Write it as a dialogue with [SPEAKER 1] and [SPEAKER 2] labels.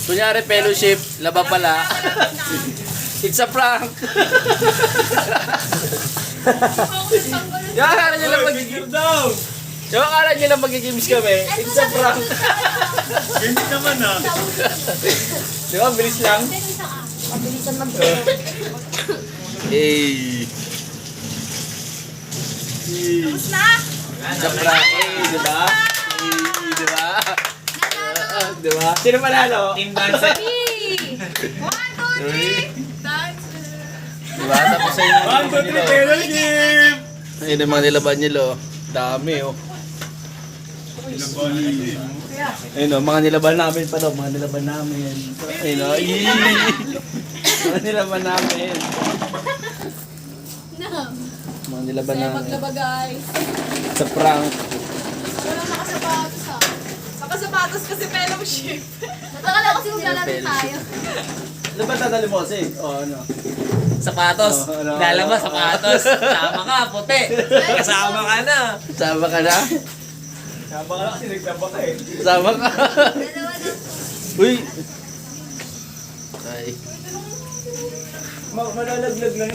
[SPEAKER 1] Kunyari fellowship, laba pala. It's a prank. Yung akala nyo lang yung akala nyo lang mag-games kami. It's a prank.
[SPEAKER 2] Hindi naman ah.
[SPEAKER 1] Di ba? Bilis lang.
[SPEAKER 3] Mabilisan mag
[SPEAKER 1] Hey.
[SPEAKER 3] Tapos na!
[SPEAKER 1] It's a prank. Hey, di ba? Hey, di ba? Di ba? Sino manalo?
[SPEAKER 2] Team dancer.
[SPEAKER 3] 1, 2, 3! Dance!
[SPEAKER 1] Di ba? Tapos sa inyo.
[SPEAKER 2] 1, 2, 3, fellowship!
[SPEAKER 1] Ayun ang mga nilaban nyo, lo. Dami, oh. Ayun, oh. Mga nilaban namin pa daw. Mga nilaban namin. Ayun, oh. Yee! Mga nilaban namin. Mga nilaban
[SPEAKER 3] Saya
[SPEAKER 1] namin.
[SPEAKER 3] maglaba guys.
[SPEAKER 1] Sa prank.
[SPEAKER 3] Walang nakasapatos ah. Nakasapatos kasi fellowship. Nakakala kasi maglalaro tayo.
[SPEAKER 1] Ano ba tatali mo kasi? O, ano?
[SPEAKER 4] Sapatos.
[SPEAKER 1] Oh, ano?
[SPEAKER 4] Lalabas, sapatos. Sama ka, puti. Kasama ka na.
[SPEAKER 1] Sama ka na?
[SPEAKER 2] Sama ka na kasi nagsama ka eh.
[SPEAKER 1] Sama ka?
[SPEAKER 3] Dalawa na.
[SPEAKER 1] Uy! Ay.
[SPEAKER 2] Malalaglag lang